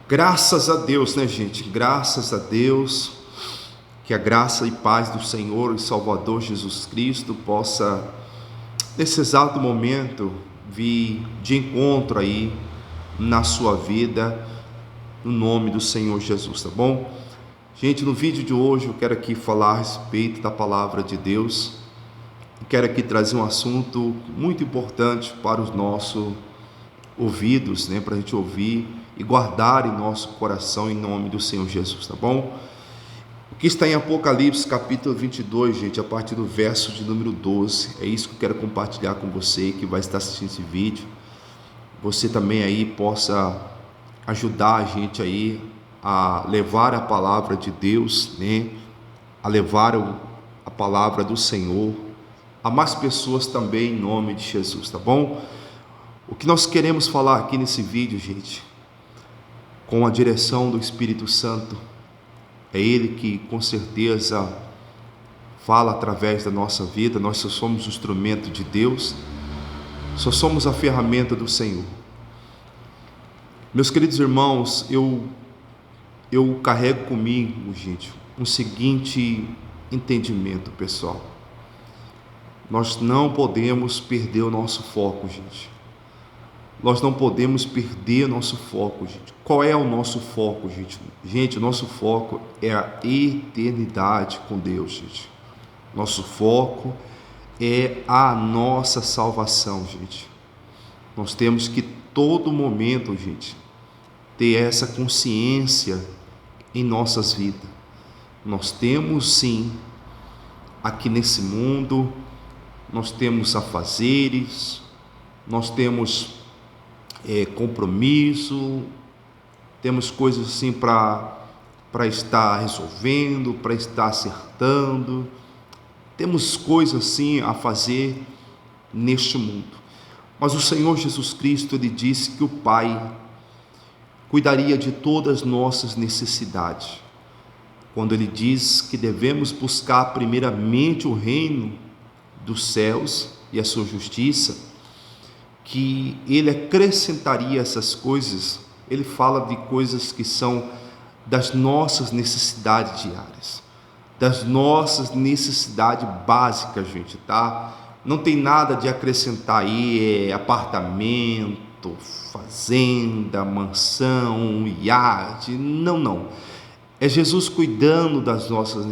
Graças a Deus, né, gente? Graças a Deus, que a graça e paz do Senhor e Salvador Jesus Cristo possa, nesse exato momento, vir de encontro aí na sua vida, no nome do Senhor Jesus, tá bom? Gente, no vídeo de hoje eu quero aqui falar a respeito da palavra de Deus. Eu quero aqui trazer um assunto muito importante para os nossos ouvidos, né, para a gente ouvir e guardar em nosso coração em nome do Senhor Jesus, tá bom? O que está em Apocalipse capítulo 22, gente, a partir do verso de número 12, é isso que eu quero compartilhar com você que vai estar assistindo esse vídeo. Você também aí possa ajudar a gente aí a levar a palavra de Deus, né, a levar a palavra do Senhor a mais pessoas também em nome de Jesus, tá bom? O que nós queremos falar aqui nesse vídeo, gente, com a direção do Espírito Santo, é Ele que com certeza fala através da nossa vida. Nós só somos o instrumento de Deus, só somos a ferramenta do Senhor. Meus queridos irmãos, eu carrego comigo, gente, um seguinte entendimento, pessoal. Nós não podemos perder o nosso foco, gente. Nós não podemos perder o nosso foco, gente. Qual é o nosso foco, gente? Gente, o nosso foco é a eternidade com Deus, gente. Nosso foco é a nossa salvação, gente. Nós temos que, todo momento, gente, ter essa consciência em nossas vidas. Nós temos, sim, aqui nesse mundo, nós temos afazeres, nós temos compromisso, temos coisas assim para estar resolvendo, para estar acertando, temos coisas assim a fazer neste mundo. Mas o Senhor Jesus Cristo, Ele disse que o Pai cuidaria de todas as nossas necessidades, quando Ele diz que devemos buscar primeiramente o reino dos céus e a sua justiça, que Ele acrescentaria essas coisas. Ele fala de coisas que são das nossas necessidades diárias, das nossas necessidades básicas, gente, tá? Não tem nada de acrescentar aí, apartamento, fazenda, mansão, iate, não. É Jesus cuidando das nossas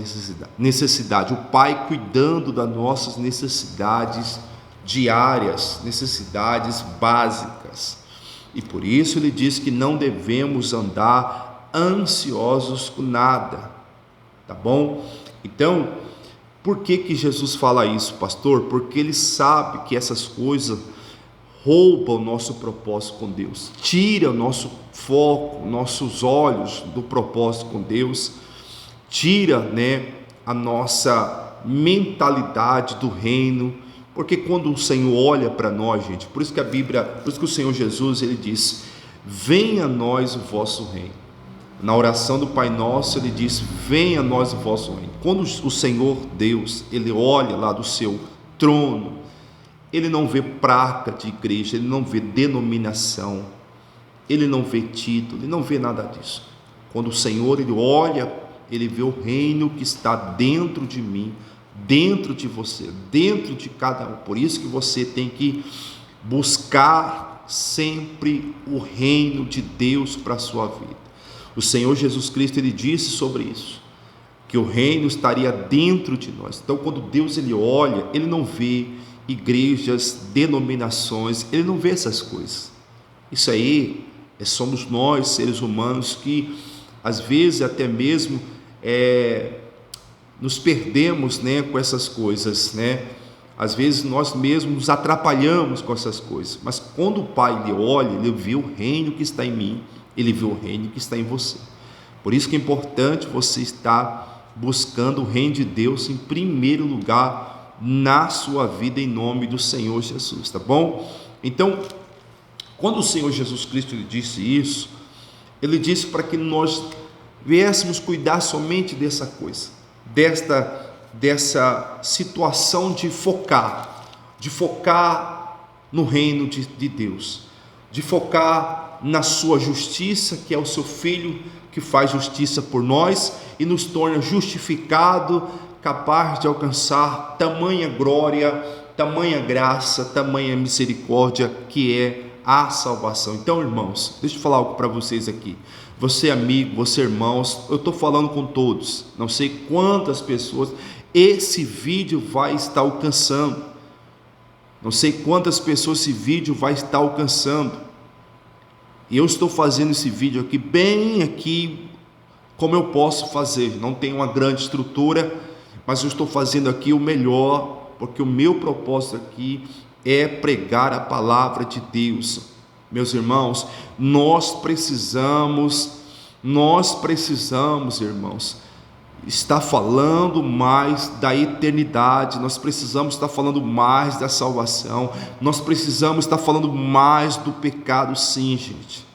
necessidades, o Pai cuidando das nossas necessidades diárias, necessidades básicas. E por isso Ele diz que não devemos andar ansiosos com nada, tá bom? Então, por que Jesus fala isso, pastor? Porque Ele sabe que essas coisas roubam o nosso propósito com Deus, tira o nosso foco, nossos olhos do propósito com Deus, tira, né, a nossa mentalidade do reino. Porque quando o Senhor olha para nós, gente, por isso que a Bíblia, por isso que o Senhor Jesus, Ele diz: venha a nós o vosso reino. Na oração do Pai Nosso, Ele diz: venha a nós o vosso reino. Quando o Senhor Deus, Ele olha lá do seu trono, Ele não vê placa de igreja, Ele não vê denominação, Ele não vê título, Ele não vê nada disso. Quando o Senhor, Ele olha, Ele vê o reino que está dentro de mim, dentro de você, dentro de cada um. Por isso que você tem que buscar sempre o reino de Deus para a sua vida. O Senhor Jesus Cristo, Ele disse sobre isso, que o reino estaria dentro de nós. Então, quando Deus, Ele olha, Ele não vê igrejas, denominações, Ele não vê essas coisas. Isso aí somos nós, seres humanos, que às vezes até mesmo nos perdemos, né, com essas coisas, né? Às vezes nós mesmos nos atrapalhamos com essas coisas, mas quando o Pai, Ele olha, Ele vê o reino que está em mim, Ele vê o reino que está em você. Por isso que é importante você estar buscando o reino de Deus em primeiro lugar na sua vida, em nome do Senhor Jesus, tá bom? Então, quando o Senhor Jesus Cristo, Ele disse isso, Ele disse para que nós viéssemos cuidar somente dessa coisa, dessa situação de focar no reino de Deus. de focar na sua justiça, que é o seu Filho que faz justiça por nós e nos torna justificado, capaz de alcançar tamanha glória, tamanha graça, tamanha misericórdia que é a salvação. Então, irmãos, deixa eu falar algo para vocês aqui. Você amigo, você irmãos, eu estou falando com todos, não sei quantas pessoas esse vídeo vai estar alcançando, não sei quantas pessoas esse vídeo vai estar alcançando, e eu estou fazendo esse vídeo aqui, bem aqui, como eu posso fazer, não tenho uma grande estrutura, mas eu estou fazendo aqui o melhor, porque o meu propósito aqui é pregar a palavra de Deus. Meus irmãos, nós precisamos, irmãos, estar falando mais da eternidade, nós precisamos estar falando mais da salvação, nós precisamos estar falando mais do pecado, sim, gente.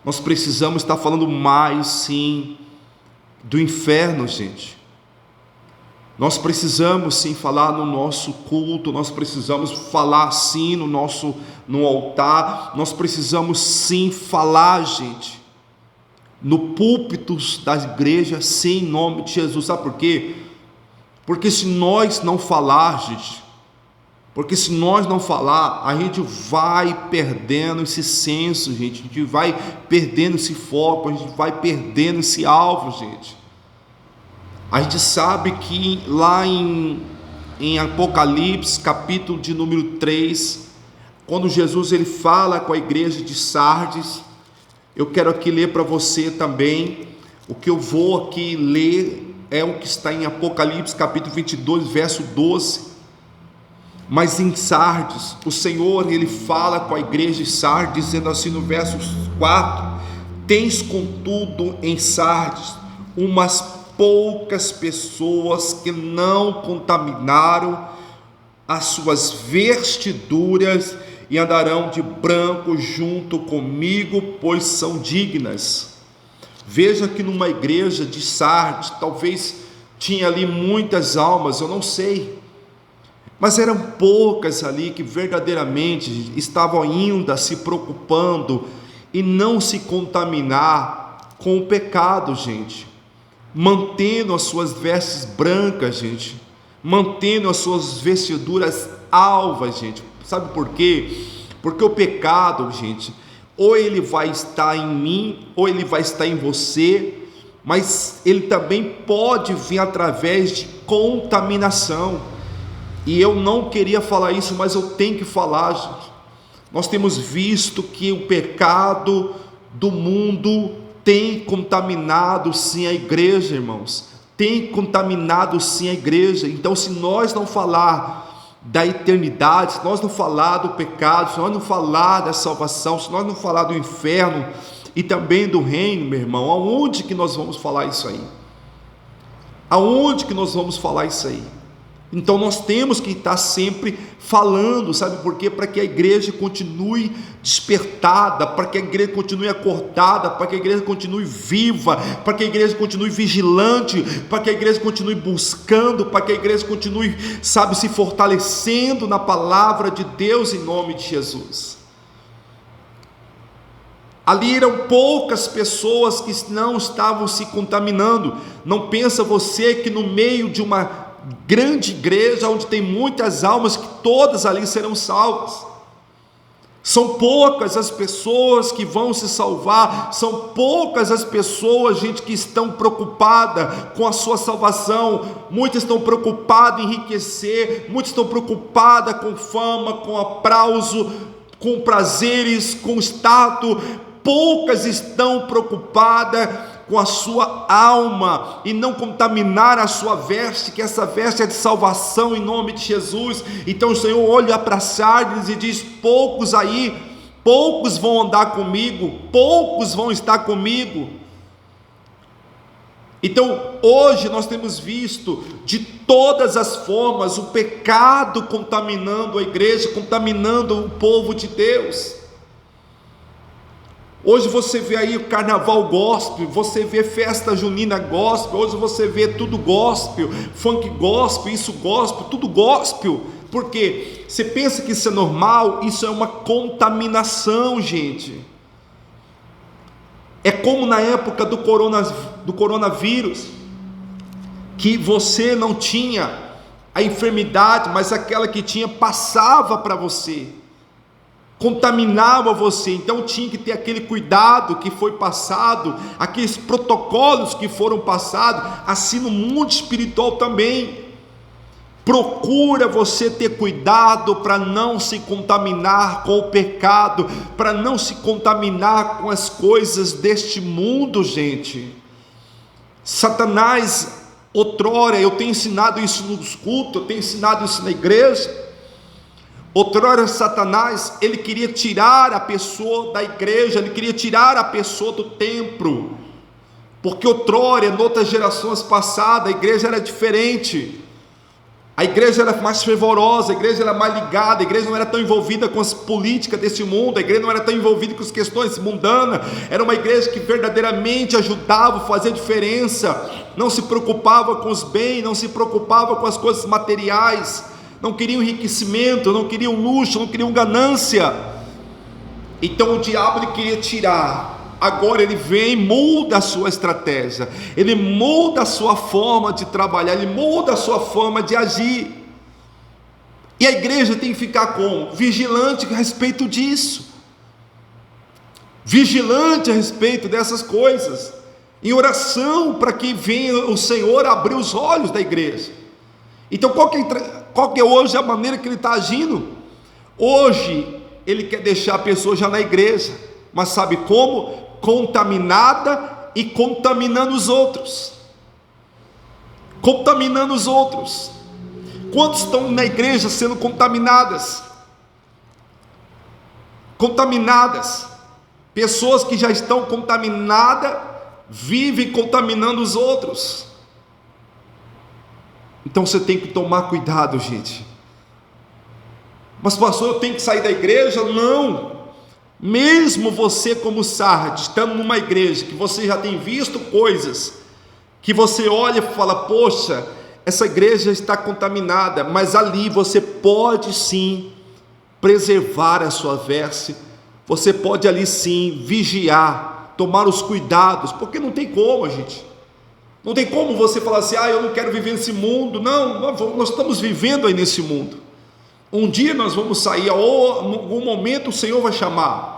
Nós precisamos estar falando mais, sim, do inferno, gente. Nós precisamos sim falar no nosso culto, nós precisamos falar sim no altar, nós precisamos sim falar, gente, no púlpito da igreja, sim, em nome de Jesus. Sabe por quê? Porque se nós não falar, gente, a gente vai perdendo esse senso, gente, a gente vai perdendo esse foco, a gente vai perdendo esse alvo, gente. A gente sabe que lá em Apocalipse, capítulo de número 3, quando Jesus ele fala com a igreja de Sardes, eu quero aqui ler para você também, o que eu vou aqui ler é o que está em Apocalipse, capítulo 22, verso 12, mas em Sardes, o Senhor ele fala com a igreja de Sardes, dizendo assim no verso 4, tens contudo em Sardes umas poucas pessoas que não contaminaram as suas vestiduras e andarão de branco junto comigo, pois são dignas. Veja que numa igreja de Sardes, talvez tinha ali muitas almas, eu não sei, mas eram poucas ali que verdadeiramente estavam ainda se preocupando em não se contaminar com o pecado, gente, mantendo as suas vestes brancas, gente, mantendo as suas vestiduras alvas, gente. Sabe por quê? Porque o pecado, gente, ou ele vai estar em mim, ou ele vai estar em você, mas ele também pode vir através de contaminação. E eu não queria falar isso, mas eu tenho que falar, gente. Nós temos visto que o pecado do mundo tem contaminado sim a igreja, irmãos, tem contaminado sim a igreja. Então, se nós não falar da eternidade, se nós não falar do pecado, se nós não falar da salvação, se nós não falar do inferno e também do reino, meu irmão, aonde que nós vamos falar isso aí? Aonde que nós vamos falar isso aí? Então nós temos que estar sempre falando, sabe por quê? Para que a igreja continue despertada, para que a igreja continue acordada, para que a igreja continue viva, para que a igreja continue vigilante, para que a igreja continue buscando, para que a igreja continue, sabe, se fortalecendo na palavra de Deus em nome de Jesus. Ali eram poucas pessoas que não estavam se contaminando. Não pensa você que no meio de uma grande igreja, onde tem muitas almas, que todas ali serão salvas. São poucas as pessoas que vão se salvar, são poucas as pessoas, gente, que estão preocupadas com a sua salvação. Muitas estão preocupadas em enriquecer, muitas estão preocupadas com fama, com aplauso, com prazeres, com status. Poucas estão preocupadas com a sua alma e não contaminar a sua veste, que essa veste é de salvação em nome de Jesus. Então o Senhor olha para Sardes e diz: poucos aí, poucos vão andar comigo, poucos vão estar comigo. Então hoje nós temos visto de todas as formas o pecado contaminando a igreja, contaminando o povo de Deus. Hoje você vê aí o carnaval gospel, você vê festa junina gospel, hoje você vê tudo gospel, funk gospel, isso gospel, tudo gospel, Por quê? Você pensa que isso é normal? Isso é uma contaminação, gente. É como na época do coronavírus, que você não tinha a enfermidade, mas aquela que tinha passava para você, contaminava você. Então tinha que ter aquele cuidado que foi passado, aqueles protocolos que foram passados. Assim no mundo espiritual também. Procura você ter cuidado para não se contaminar com o pecado, para não se contaminar com as coisas deste mundo, gente. Satanás, outrora, eu tenho ensinado isso nos cultos, eu tenho ensinado isso na igreja. Outrora Satanás, ele queria tirar a pessoa da igreja, ele queria tirar a pessoa do templo, porque outrora, em outras gerações passadas, a igreja era diferente. A igreja era mais fervorosa, a igreja era mais ligada, a igreja não era tão envolvida com as políticas desse mundo, a igreja não era tão envolvida com as questões mundanas, era uma igreja que verdadeiramente ajudava a fazer diferença, não se preocupava com os bens, não se preocupava com as coisas materiais, não queriam enriquecimento, não queriam luxo, não queriam ganância. Então o diabo ele queria tirar. Agora ele vem, muda a sua estratégia, ele muda a sua forma de trabalhar, ele muda a sua forma de agir. E a igreja tem que ficar como? Vigilante a respeito disso, vigilante a respeito dessas coisas, em oração para que venha o Senhor abrir os olhos da igreja. Então qual que é hoje a maneira que ele está agindo? Hoje ele quer deixar a pessoa já na igreja, mas sabe como? Contaminada e contaminando os outros. Contaminando os outros. Quantos estão na igreja sendo contaminadas? Contaminadas. Pessoas que já estão contaminadas vivem contaminando os outros. Então você tem que tomar cuidado, gente. Mas pastor, eu tenho que sair da igreja? Não. Mesmo você como Sardes, estando numa igreja que você já tem visto coisas, que você olha e fala, poxa, essa igreja está contaminada, mas ali você pode sim preservar a sua veste, você pode ali sim vigiar, tomar os cuidados, porque não tem como, gente, não tem como você falar assim, eu não quero viver nesse mundo. Não, nós estamos vivendo aí nesse mundo. Um dia nós vamos sair, ou em algum momento o Senhor vai chamar,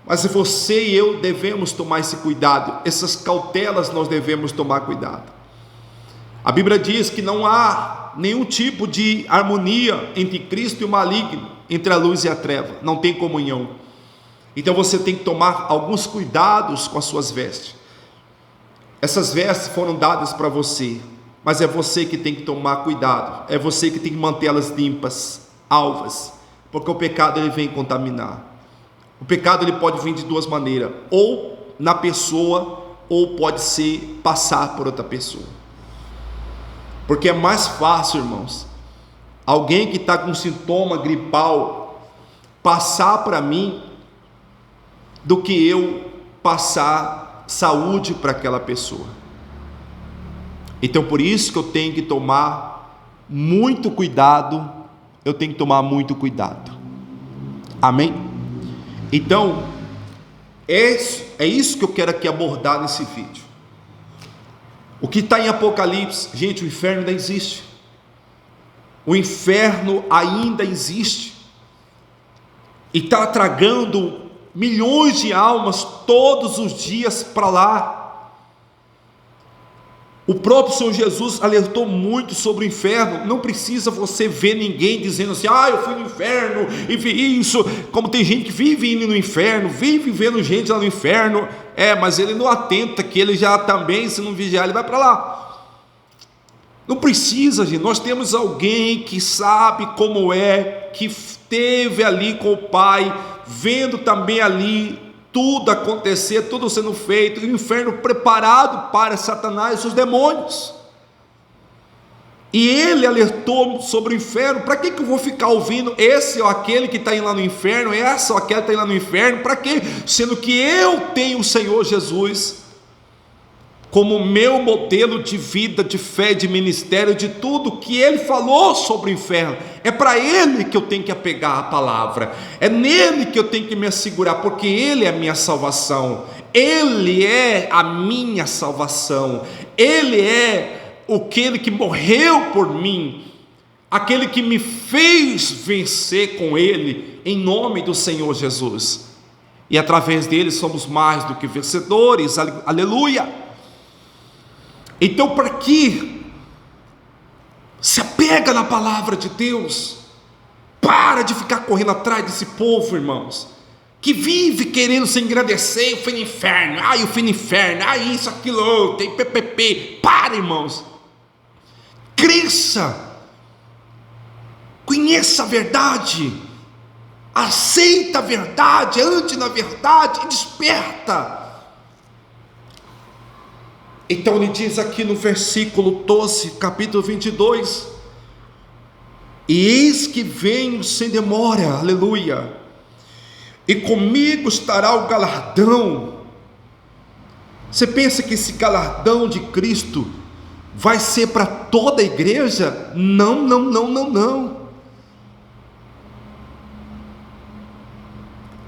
mas você e eu devemos tomar esse cuidado, essas cautelas nós devemos tomar cuidado. A Bíblia diz que não há nenhum tipo de harmonia entre Cristo e o maligno, entre a luz e a treva, não tem comunhão. Então você tem que tomar alguns cuidados com as suas vestes. Essas vestes foram dadas para você, mas é você que tem que tomar cuidado, é você que tem que mantê-las limpas, alvas, porque o pecado ele vem contaminar. O pecado ele pode vir de duas maneiras, ou na pessoa, ou pode ser passar por outra pessoa, porque é mais fácil, irmãos, alguém que está com sintoma gripal passar para mim, do que eu passar saúde para aquela pessoa. Então por isso que eu tenho que tomar muito cuidado, eu tenho que tomar muito cuidado, amém? Então, é isso que eu quero aqui abordar nesse vídeo. O que está em Apocalipse, gente, o inferno ainda existe, o inferno ainda existe, e está tragando milhões de almas todos os dias para lá. O próprio Senhor Jesus alertou muito sobre o inferno. Não precisa você ver ninguém dizendo assim, eu fui no inferno e vi isso, como tem gente que vive indo no inferno, vive vendo gente lá no inferno, mas ele não atenta que ele já também, se não vigiar, ele vai para lá. Não precisa, gente. Nós temos alguém que sabe como é, que esteve ali com o Pai, vendo também ali tudo acontecer, tudo sendo feito, e o inferno preparado para Satanás e seus demônios. E ele alertou sobre o inferno. Para que eu vou ficar ouvindo esse ou aquele que está indo lá no inferno, essa ou aquela que está indo lá no inferno? Para quê? Sendo que eu tenho o Senhor Jesus como meu modelo de vida, de fé, de ministério, de tudo que ele falou sobre o inferno. É para ele que eu tenho que apegar a palavra, é nele que eu tenho que me assegurar, porque ele é a minha salvação, ele é a minha salvação, ele é aquele que morreu por mim, aquele que me fez vencer com ele, em nome do Senhor Jesus, e através dele somos mais do que vencedores, aleluia. Então, para que se apega na palavra de Deus, para de ficar correndo atrás desse povo, irmãos, que vive querendo se engrandecer. Eu fui no inferno, eu fui no inferno, isso, aquilo, tem PPP. Para, irmãos, cresça, conheça a verdade, aceita a verdade, ande na verdade e desperta. Então ele diz aqui no versículo 12, capítulo 22, e eis que venho sem demora, aleluia, e comigo estará o galardão. Você pensa que esse galardão de Cristo vai ser para toda a igreja? Não, não, não, não, não.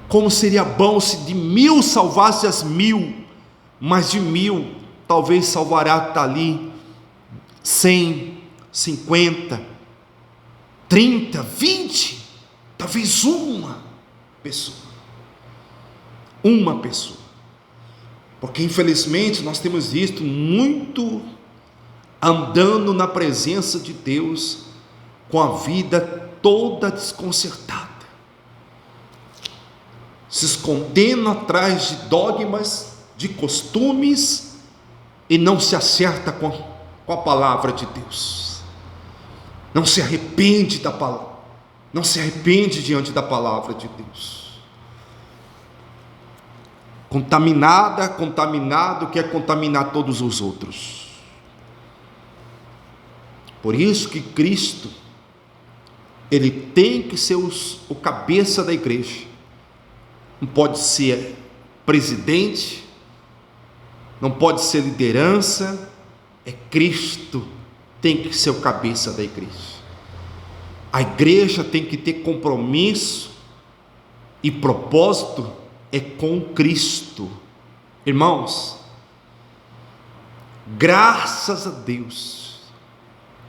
Como seria bom se de 1000 salvasse as 1000, mas de 1000 talvez salvará ali 100, 50, 30, 20, talvez uma pessoa, porque infelizmente nós temos visto muito andando na presença de Deus com a vida toda desconcertada, se escondendo atrás de dogmas, de costumes, e não se acerta com a palavra de Deus, não se arrepende da palavra, não se arrepende diante da palavra de Deus. Contaminado quer contaminar todos os outros. Por isso que Cristo, ele tem que ser o cabeça da igreja. Não pode ser presidente, não pode ser liderança, é Cristo tem que ser o cabeça da igreja. A igreja tem que ter compromisso e propósito é com Cristo. Irmãos, graças a Deus,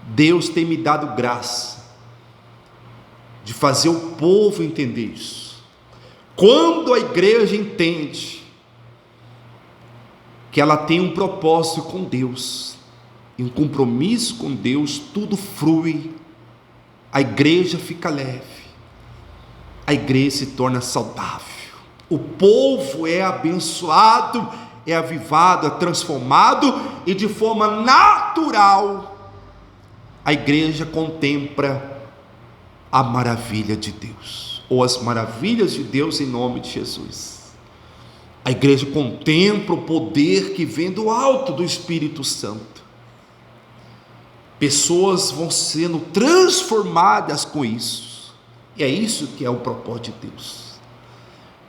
Deus tem me dado graça de fazer o povo entender isso. Quando a igreja entende que ela tem um propósito com Deus, e um compromisso com Deus, tudo flui, a igreja fica leve, a igreja se torna saudável, o povo é abençoado, é avivado, é transformado, e de forma natural, a igreja contempla a maravilha de Deus, ou as maravilhas de Deus em nome de Jesus. A igreja contempla o poder que vem do alto do Espírito Santo. Pessoas vão sendo transformadas com isso. E é isso que é o propósito de Deus.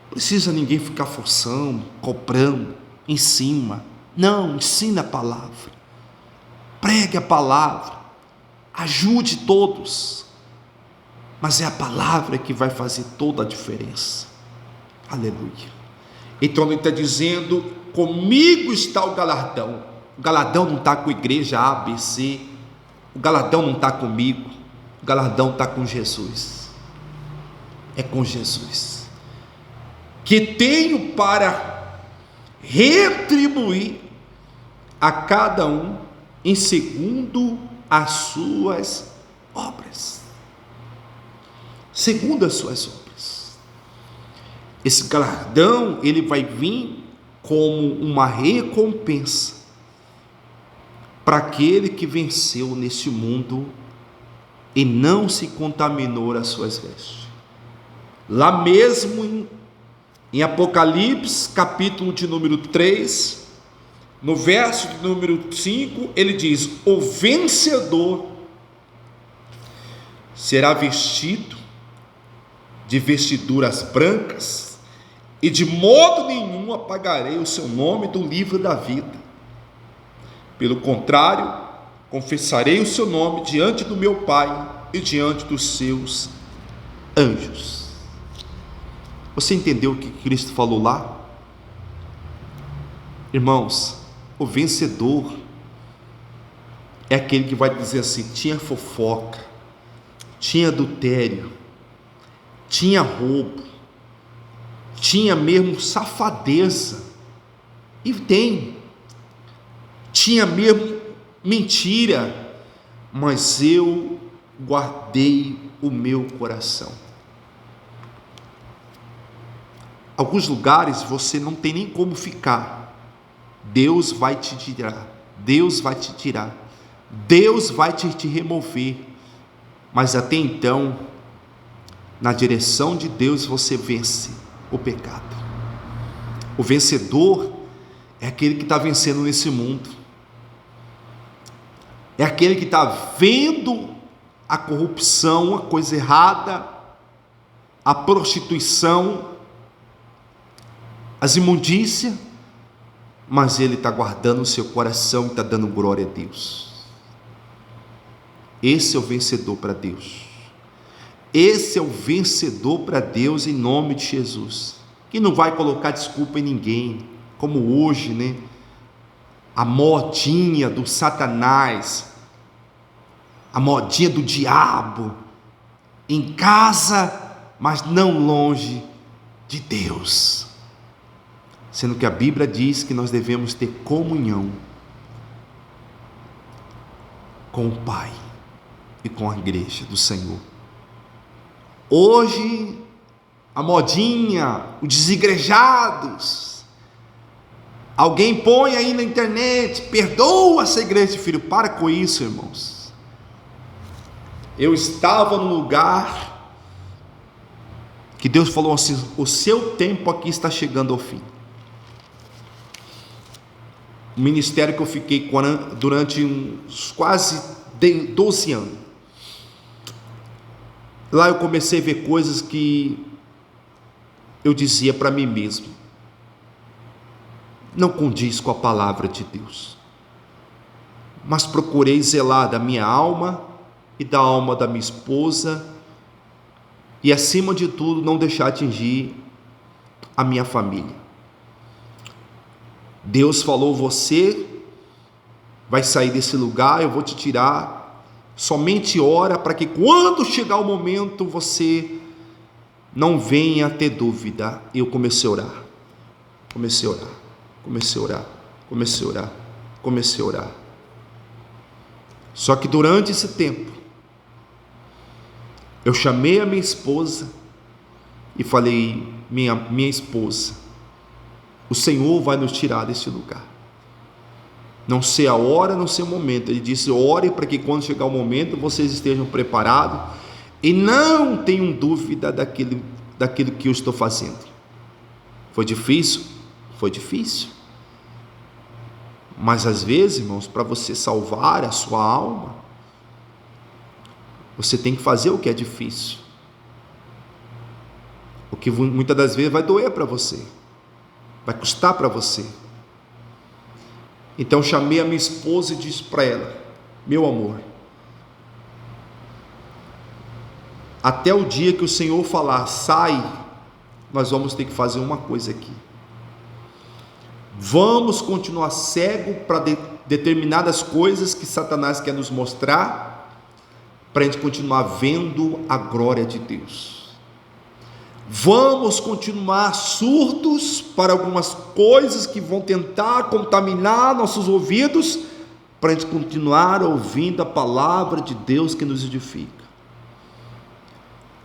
Não precisa ninguém ficar forçando, cobrando, em cima. Não, ensina a palavra. Pregue a palavra. Ajude todos. Mas é a palavra que vai fazer toda a diferença. Aleluia. Então ele está dizendo, comigo está o galardão. O galardão não está com a igreja A, B, C. O galardão não está comigo. O galardão está com Jesus. É com Jesus. Que tenho para retribuir a cada um em segundo as suas obras. Segundo as suas obras. Esse galardão, ele vai vir como uma recompensa para aquele que venceu neste mundo e não se contaminou as suas vestes. Lá mesmo em Apocalipse, capítulo de número 3, no verso de número 5, ele diz: o vencedor será vestido de vestiduras brancas, e de modo nenhum apagarei o seu nome do livro da vida, Pelo contrário, confessarei o seu nome diante do meu Pai e diante dos seus anjos. Você entendeu o que Cristo falou lá? Irmãos, o vencedor é aquele que vai dizer assim: tinha fofoca, tinha adultério, tinha roubo, tinha mesmo safadeza, e tinha mesmo mentira, mas eu guardei o meu coração. Alguns lugares você não tem nem como ficar, Deus vai te tirar, Deus vai te tirar, Deus vai te remover, mas até então, na direção de Deus você vence o pecado. O vencedor é aquele que está vencendo nesse mundo, é aquele que está vendo a corrupção, a coisa errada, a prostituição, as imundícias, mas ele está guardando o seu coração e está dando glória a Deus. Esse é o vencedor para Deus. Esse é o vencedor para Deus, em nome de Jesus, que não vai colocar desculpa em ninguém, como hoje, né? A modinha do Satanás, a modinha do diabo, em casa, mas não longe de Deus. Sendo que a Bíblia diz que nós devemos ter comunhão com o Pai e com a igreja do Senhor. Hoje, a modinha, os desigrejados, alguém põe aí na internet: perdoa essa igreja de filho. Para com isso, irmãos. Eu estava num lugar que Deus falou assim: o seu tempo aqui está chegando ao fim. O ministério que eu fiquei durante uns quase 12 anos, lá eu comecei a ver coisas que eu dizia para mim mesmo: não condiz com a palavra de Deus. Mas procurei zelar da minha alma e da alma da minha esposa, e acima de tudo não deixar atingir a minha família. Deus falou: você vai sair desse lugar, eu vou te tirar, somente ora para que quando chegar o momento você não venha a ter dúvida. Eu comecei a orar, comecei a orar, comecei a orar, comecei a orar, comecei a orar. Só que durante esse tempo, eu chamei a minha esposa e falei: minha esposa, o Senhor vai nos tirar desse lugar. Não sei a hora, não sei o momento. Ele disse: ore para que quando chegar o momento vocês estejam preparados e não tenham dúvida daquilo que eu estou fazendo. Foi difícil? Foi difícil. Mas às vezes, irmãos, para você salvar a sua alma, você tem que fazer o que é difícil, o que muitas das vezes vai doer para você, vai custar para você. Então chamei a minha esposa e disse para ela: meu amor, até o dia que o Senhor falar sai, nós vamos ter que fazer uma coisa aqui. Vamos continuar cego para determinadas coisas que Satanás quer nos mostrar, para a gente continuar vendo a glória de Deus. Vamos continuar surdos para algumas coisas que vão tentar contaminar nossos ouvidos, para a gente continuar ouvindo a palavra de Deus que nos edifica.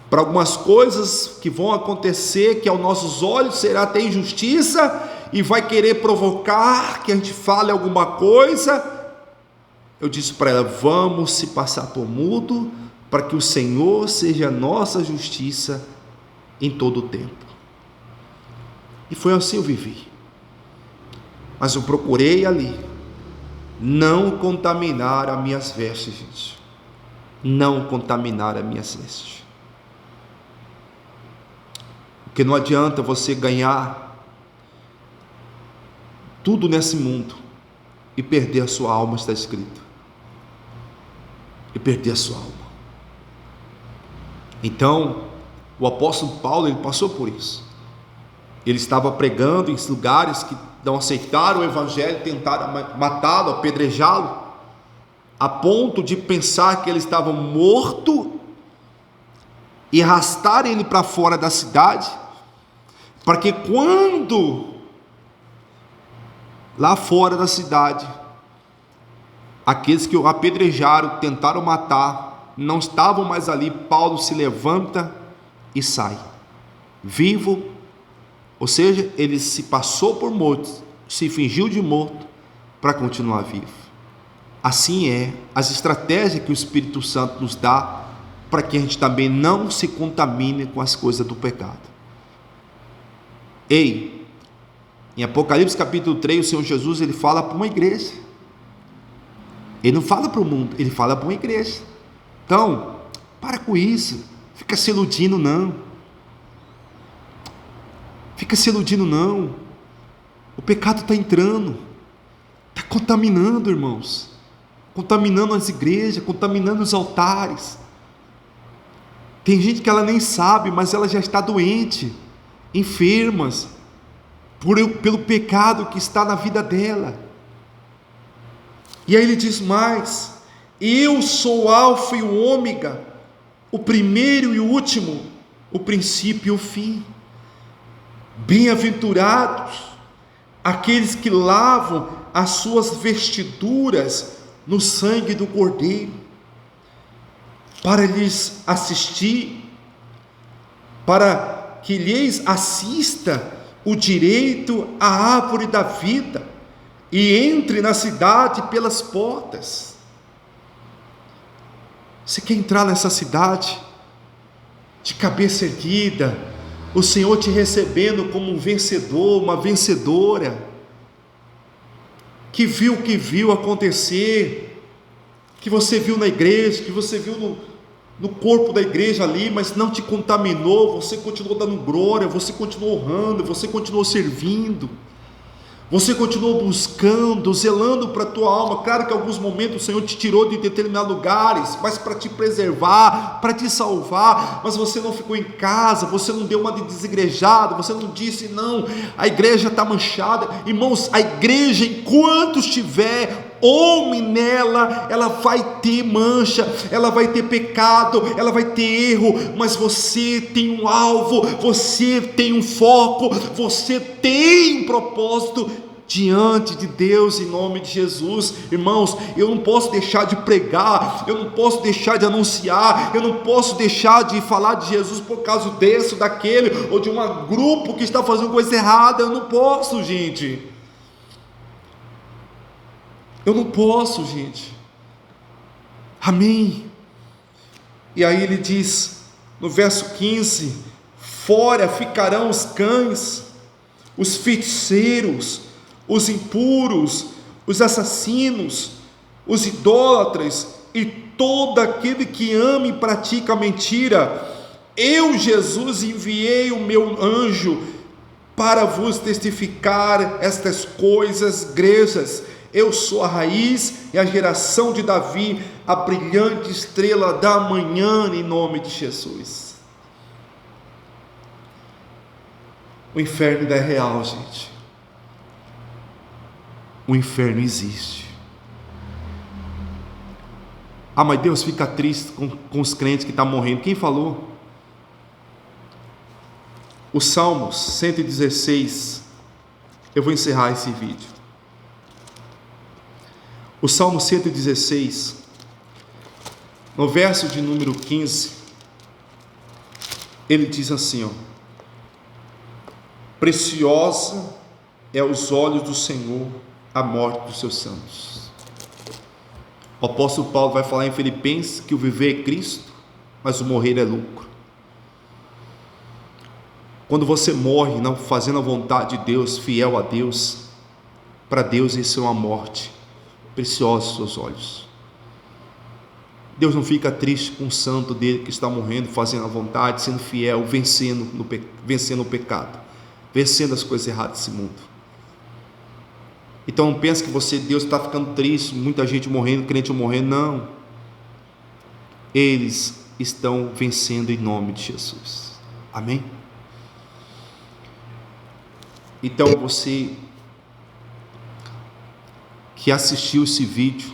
Para algumas coisas que vão acontecer, que aos nossos olhos será até injustiça, e vai querer provocar que a gente fale alguma coisa, eu disse para ela: vamos se passar por mudo, para que o Senhor seja a nossa justiça em todo o tempo. E foi assim eu vivi. Mas eu procurei ali não contaminar as minhas vestes, gente. Não contaminar as minhas vestes. Porque não adianta você ganhar tudo nesse mundo e perder a sua alma, está escrito. E perder a sua alma. Então, o apóstolo Paulo, ele passou por isso. Ele estava pregando em lugares que não aceitaram o evangelho, tentaram matá-lo, apedrejá-lo, a ponto de pensar que ele estava morto e arrastar ele para fora da cidade, para que quando lá fora da cidade aqueles que o apedrejaram, tentaram matar, não estavam mais ali, Paulo se levanta e sai, vivo, ou seja, ele se passou por morto, se fingiu de morto para continuar vivo. Assim é as estratégias que o Espírito Santo nos dá para que a gente também não se contamine com as coisas do pecado. Ei, em Apocalipse capítulo 3, o Senhor Jesus, ele fala para uma igreja. Ele não fala para o mundo, ele fala para uma igreja. Então, para com isso, fica se iludindo não. Fica se iludindo não. O pecado está entrando, está contaminando, irmãos, contaminando as igrejas, contaminando os altares. Tem gente que ela nem sabe, mas ela já está doente, enfermas, pelo pecado que está na vida dela. E aí ele diz mais: eu sou o alfa e o ômega, o primeiro e o último, o princípio e o fim. Bem-aventurados aqueles que lavam as suas vestiduras no sangue do Cordeiro, para lhes assistir, para que lhes assista o direito à árvore da vida, e entre na cidade pelas portas. Você quer entrar nessa cidade de cabeça erguida, o Senhor te recebendo como um vencedor, uma vencedora, que viu o que viu acontecer, que você viu na igreja, que você viu no corpo da igreja ali, mas não te contaminou, você continuou dando glória, você continuou honrando, você continuou servindo, você continuou buscando, zelando para a tua alma. Claro que em alguns momentos o Senhor te tirou de determinados lugares, mas para te preservar, para te salvar. Mas você não ficou em casa, você não deu uma de desigrejado, você não disse não, a igreja está manchada. Irmãos, a igreja, enquanto estiver homem nela, ela vai ter mancha, ela vai ter pecado, ela vai ter erro, mas você tem um alvo, você tem um foco, você tem um propósito diante de Deus, em nome de Jesus. Irmãos, eu não posso deixar de pregar, eu não posso deixar de anunciar, eu não posso deixar de falar de Jesus por causa desse ou daquele, ou de um grupo que está fazendo coisa errada. Eu não posso, gente. Eu não posso, gente. Amém. E aí ele diz no verso 15: fora ficarão os cães, os feiticeiros, os impuros, os assassinos, os idólatras e todo aquele que ama e pratica a mentira. Eu, Jesus, enviei o meu anjo para vos testificar estas coisas grejas. Eu sou a raiz e a geração de Davi, a brilhante estrela da manhã, em nome de Jesus. O inferno ainda é real, gente. O inferno existe. Ah, mas Deus fica triste com os crentes que estão morrendo. Quem falou? O Salmos 116. Eu vou encerrar esse vídeo. O Salmo 116, no verso de número 15, ele diz assim: preciosa é aos olhos do Senhor a morte dos seus santos. O apóstolo Paulo vai falar em Filipenses que o viver é Cristo, mas o morrer é lucro. Quando você morre não fazendo a vontade de Deus, fiel a Deus, para Deus isso é uma morte preciosa aos seus olhos. Deus não fica triste com o santo dele que está morrendo, fazendo a vontade, sendo fiel, vencendo o pecado, vencendo as coisas erradas desse mundo. Então não pense que Deus está ficando triste, muita gente morrendo, crente morrendo, não. Eles estão vencendo em nome de Jesus. Amém? Então você que assistiu esse vídeo,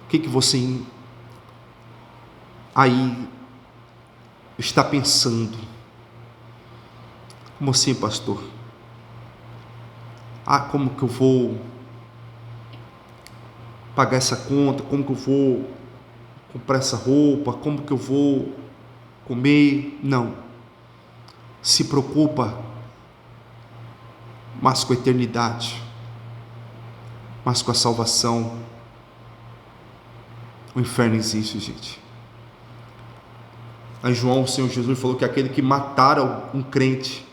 o que você aí está pensando? Como assim, pastor? Como que eu vou pagar essa conta? Como que eu vou comprar essa roupa? Como que eu vou comer? Não. Se preocupa mais com a eternidade, mais com a salvação. O inferno existe, gente. Em João, o Senhor Jesus falou que aquele que matar um crente,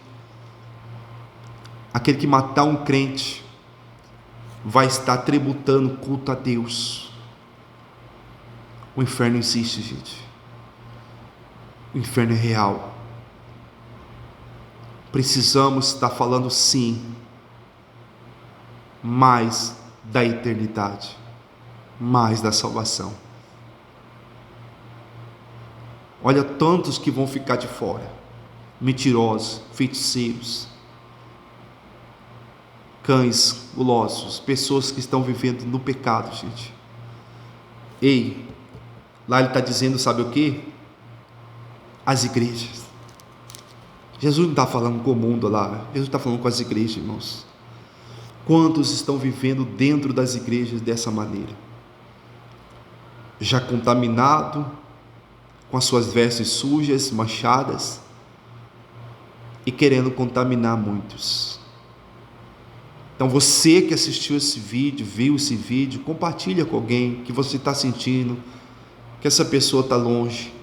aquele que matar um crente, vai estar tributando culto a Deus. O inferno existe, gente. O inferno é real. Precisamos estar falando sim, mais da eternidade, mais da salvação. Olha tantos que vão ficar de fora: mentirosos, feiticeiros, cães gulosos, pessoas que estão vivendo no pecado, gente. Ei, lá ele está dizendo, sabe o que? As igrejas. Jesus não está falando com o mundo lá, Jesus está falando com as igrejas, irmãos. Quantos estão vivendo dentro das igrejas dessa maneira? Já contaminado, com as suas vestes sujas, manchadas, e querendo contaminar muitos. Então você que assistiu esse vídeo, viu esse vídeo, compartilha com alguém que você está sentindo que essa pessoa está longe,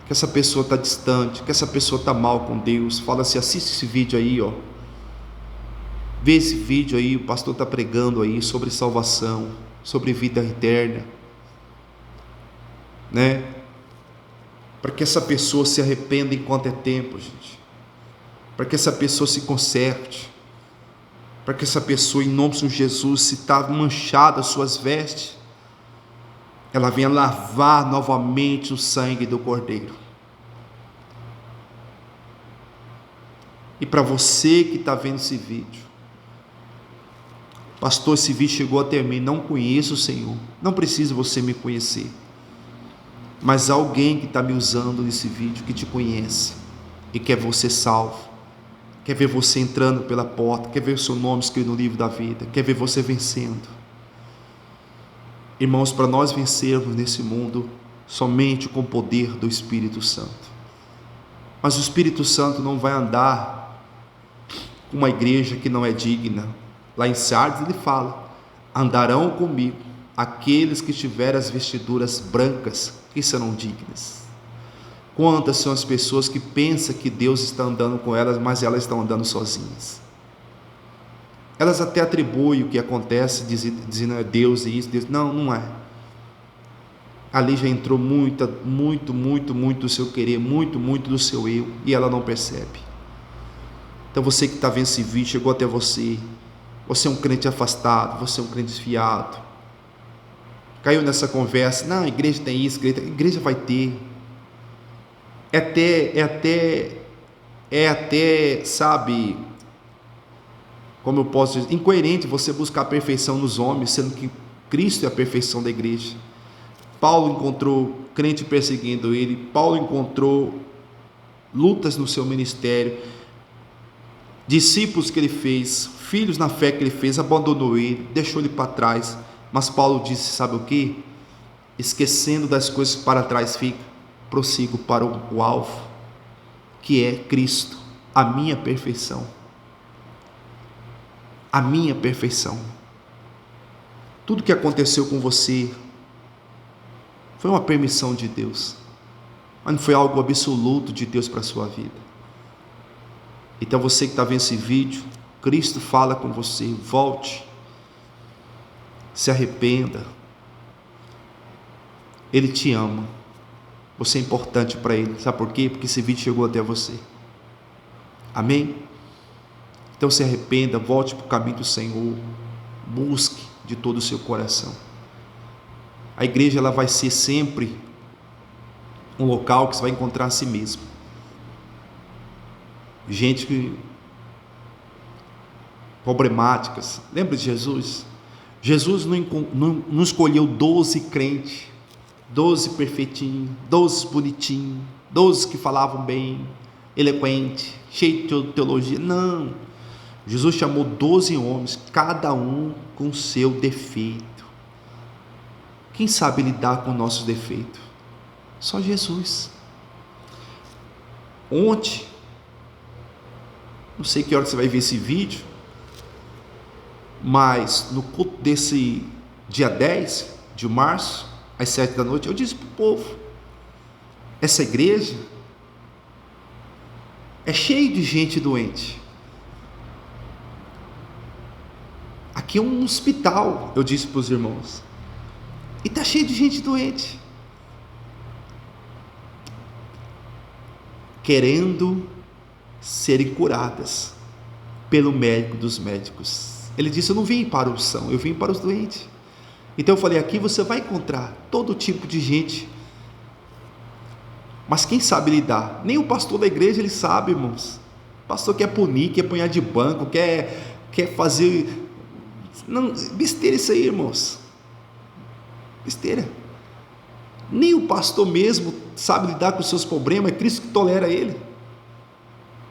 que essa pessoa está distante, que essa pessoa está mal com Deus. Fala assim: assiste esse vídeo aí, ó. Vê esse vídeo aí, o pastor está pregando aí sobre salvação, sobre vida eterna, né? Para que essa pessoa se arrependa enquanto é tempo, gente. Para que essa pessoa se conserte. Para que essa pessoa, em nome de Jesus, se está manchada as suas vestes, ela venha lavar novamente o sangue do Cordeiro. E para você que está vendo esse vídeo: pastor, esse vídeo chegou até mim, não conheço o Senhor. Não precisa você me conhecer, mas alguém que está me usando nesse vídeo, que te conhece e quer você salvo, quer ver você entrando pela porta, quer ver o seu nome escrito no livro da vida, quer ver você vencendo. Irmãos, para nós vencermos nesse mundo, somente com o poder do Espírito Santo. Mas o Espírito Santo não vai andar com uma igreja que não é digna. Lá em Sardes ele fala: andarão comigo aqueles que tiverem as vestiduras brancas, que serão dignas. Quantas são as pessoas que pensam que Deus está andando com elas, mas elas estão andando sozinhas? Elas até atribuem o que acontece, dizendo é Deus e isso, Deus. Não, não é. Ali já entrou muito do seu querer, muito do seu eu, e ela não percebe. Então você que está vendo esse vídeo, chegou até você é um crente afastado, você é um crente desfiado, caiu nessa conversa: não, a igreja tem isso, a igreja vai ter. É até, sabe, como eu posso dizer, incoerente você buscar a perfeição nos homens, sendo que Cristo é a perfeição da igreja. Paulo encontrou crente perseguindo ele, Paulo encontrou lutas no seu ministério, discípulos que ele fez, filhos na fé que ele fez, abandonou ele, deixou ele para trás, mas Paulo disse: sabe o que? Esquecendo das coisas que para trás fica, prossigo para o alvo, que é Cristo, a minha perfeição. A minha perfeição. Tudo que aconteceu com você foi uma permissão de Deus, mas não foi algo absoluto de Deus para a sua vida. Então você que está vendo esse vídeo, Cristo fala com você: volte, se arrependa. Ele te ama, você é importante para Ele. Sabe por quê? Porque esse vídeo chegou até você. Amém? Então se arrependa, volte para o caminho do Senhor, busque de todo o seu coração. A igreja ela vai ser sempre um local que você vai encontrar a si mesmo. Gente problemáticas. Lembra de Jesus? Jesus não escolheu 12 crentes, 12 perfeitinhos, 12 bonitinhos, 12 que falavam bem, eloquente, cheio de teologia. Não. Jesus chamou 12 homens, cada um com seu defeito. Quem sabe lidar com nossos defeitos? Só Jesus. Ontem, não sei que hora você vai ver esse vídeo, mas no culto desse dia 10 de março, às 7 da noite, eu disse para o povo, essa igreja é cheia de gente doente. Aqui é um hospital, eu disse para os irmãos, e está cheio de gente doente, querendo serem curadas pelo médico dos médicos. Ele disse, eu não vim para os sãos, eu vim para os doentes. Então eu falei, aqui você vai encontrar todo tipo de gente, mas quem sabe lidar? Nem o pastor da igreja ele sabe, irmãos. O pastor quer punir, quer apanhar de banco, quer fazer, não, besteira isso aí, irmãos, besteira. Nem o pastor mesmo sabe lidar com os seus problemas, é Cristo que tolera ele.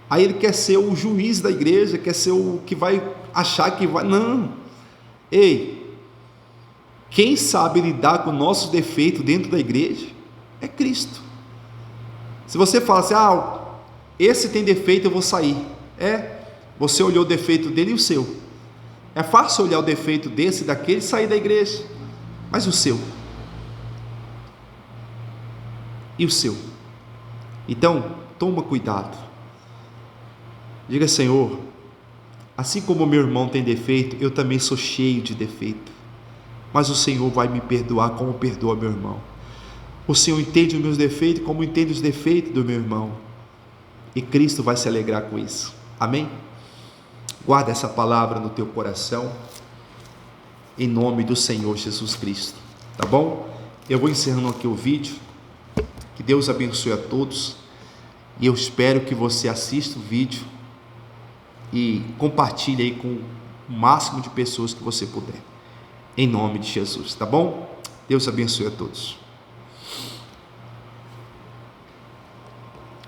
Aí ele quer ser o juiz da igreja, quer ser o que vai achar que vai, não. Ei, quem sabe lidar com o nosso defeito dentro da igreja é Cristo. Se você fala assim, esse tem defeito, eu vou sair. Você olhou o defeito dele e o seu. É fácil olhar o defeito desse, daquele e sair da igreja. Mas o seu? E o seu? Então, toma cuidado. Diga, Senhor, assim como meu irmão tem defeito, eu também sou cheio de defeito. Mas o Senhor vai me perdoar como perdoa meu irmão. O Senhor entende os meus defeitos como entende os defeitos do meu irmão. E Cristo vai se alegrar com isso. Amém? Guarda essa palavra no teu coração, em nome do Senhor Jesus Cristo. Tá bom? Eu vou encerrando aqui o vídeo. Que Deus abençoe a todos. E eu espero que você assista o vídeo e compartilhe aí com o máximo de pessoas que você puder. Em nome de Jesus, tá bom? Deus abençoe a todos.